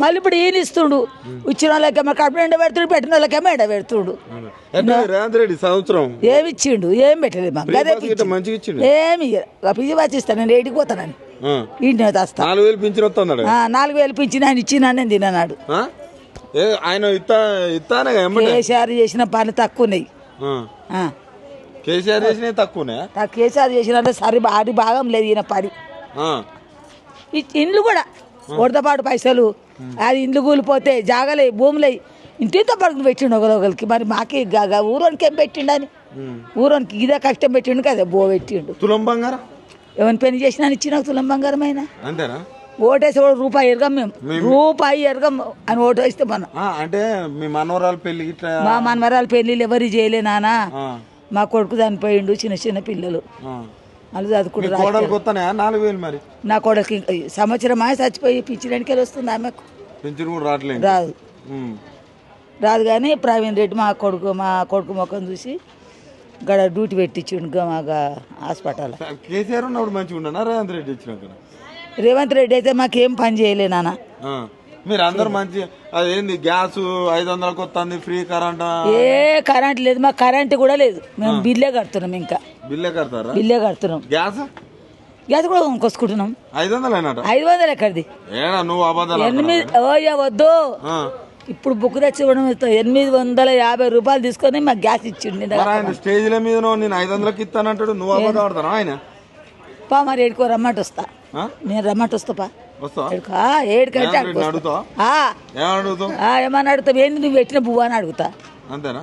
మళ్ళీ ఇప్పుడు ఈయన ఇస్తుడు ఇచ్చిన వాళ్ళకేమో కడుపు ఎండ పెడుతుడు పెట్టిన వాళ్ళకేమో ఎండ పెడుతుడు రేవంత్ రెడ్డి సంవత్సరం ఏమి ఇచ్చిండు ఏం పెట్టలేదు మాకు అదే ఏమి పిజి వచ్చిస్తాను నేను ఏడికి పోతానని ఇంటి వస్తా 4000 పింఛన్ వస్తున్నాడు 4000 పింఛన్ ఆయన ఇచ్చిన నేను తినన్నాడు ఆయన కేసీఆర్ చేసిన పనులు తక్కువ ఉన్నాయి కేసీఆర్ చేసిన తక్కువనే కేసీఆర్ చేసిన సరి అది భాగం లేదు ఈయన పని ఇండ్లు కూడా వరదపాటు పైసలు అది ఇండ్లు కూలిపోతే జాగలే భూములై ఇంటితో పడుకుని పెట్టిండు ఒకరికి మరి మాకే ఊరోనికి ఏం పెట్టిండని ఊరోనికి ఇదే కష్టం పెట్టిండు కదా బో పెట్టిండు తులం బంగారం ఎవరిని పెళ్లి చేసినా ఇచ్చిన తులం బంగారం అయినా అంతేనా ఓటేసి రూపాయి ఎరగం మేము రూపాయి ఎరగం అని ఓటు వేస్తే మనం అంటే మీ మనవరాలు పెళ్లి మా మనవరాలు పెళ్లిళ్ళు ఎవరు చేయలే నాన్న మా కొడుకు చనిపోయిండు చిన్న చిన్న పిల్లలు వాళ్ళు చదువుకుంటారు మరి నా కొడుకు సంవత్సరం చచ్చిపోయి పింఛన్కి వస్తుంది ఆమెకు రాదు రాదు కానీ ప్రవీణ్ రెడ్డి మా కొడుకు ముఖం చూసి గడ డ్యూటీ పెట్టించిండు మాకు హాస్పిటల్ కేసీఆర్ ఉన్నప్పుడు మంచిగా ఉండనా రేవంత్ రెడ్డి వచ్చినాక రేవంత్ రెడ్డి అయితే మాకేం పని చేయలే నాన్న మీరు అందరు మంచి అదేంది గ్యాస్ 500కి వస్తుంది ఫ్రీ కరెంట్ ఏ కరెంట్ లేదు మాకు కరెంట్ కూడా లేదు మేము బిల్లే కడుతున్నాం ఇంకా బిల్లే కడుతున్నాం గ్యాస్ కూడా కొనుక్కొచ్చుకుంటున్నాం 500 ఎక్కడిది నువ్వు 8 వద్దు ఇప్పుడు బుక్ తెచ్చి 850 రూపాయలు తీసుకొని మాకు గ్యాస్ ఇచ్చిండు స్టేజ్ మీద నేను 500కి ఇస్తానంటాడు నువ్వు అబద్ధం ఆడతాను ఆయన పా మరి ఏడుకో రమ్మంట వస్తా నేను రమ్మంట వస్తా ఏడుకంటే ఏమని అడుగుతావు ఏంది నువ్వు పెట్టిన పువ్వు అని అడుగుతా అంతేనా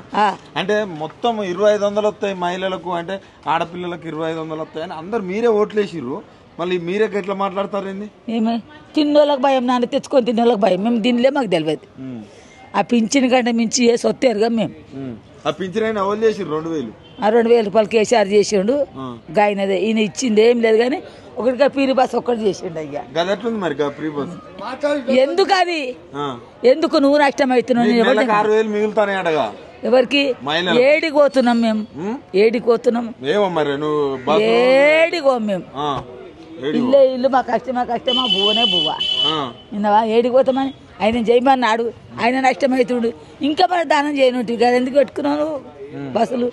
అంటే మొత్తం 2500 వస్తాయి మహిళలకు అంటే ఆడపిల్లలకు 2500 వస్తాయి అని అందరు మీరే ఓట్లేసిర్రు మళ్ళీ మీరే ఎట్లా మాట్లాడతారు ఏంది ఏమే తిన్నోళ్ళకి భయం నాన్న తెచ్చుకొని తిన్నోళ్ళకి భయం మేము దీనిలే మాకు తెలియదు ఆ పింఛన్ కంటే మించి ఏ సొత్తేరుగా మేము ఆ పింఛన్ అయినా ఎవరు చేసిర్రు 2000 రూపాయలు కేసీఆర్ చేసిండు గాయనదే ఈయన ఇచ్చింది ఏం లేదు కానీ ఒకటిగా పీరి బస్ ఒక్కటి చేసిండు అయ్యా ఎందుకు అది ఎందుకు నువ్వు నష్టం అవుతున్నావు ఎవరికి ఏడికి పోతున్నాం మేము ఏడికి పోతున్నాం ఏడికి పోం మేము ఇల్లు మా కష్టమా బువ్వనే బువ్వ నిన్నవా ఏడికి పోతామని ఆయన చేయమన్నాడు ఆయన నష్టం అవుతుండు ఇంకా మరి దానం చేయనుంటి కదా ఎందుకు పెట్టుకున్నాను బస్సులు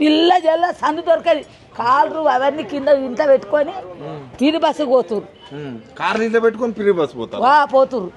పిల్ల జల్ల సందు దొరకది కాళ్ళు అవన్నీ కింద ఇంత పెట్టుకొని పిరి బస్సు పోతురు కార్ పెట్టుకొని పిరి బస్సు పోతురు పోతురు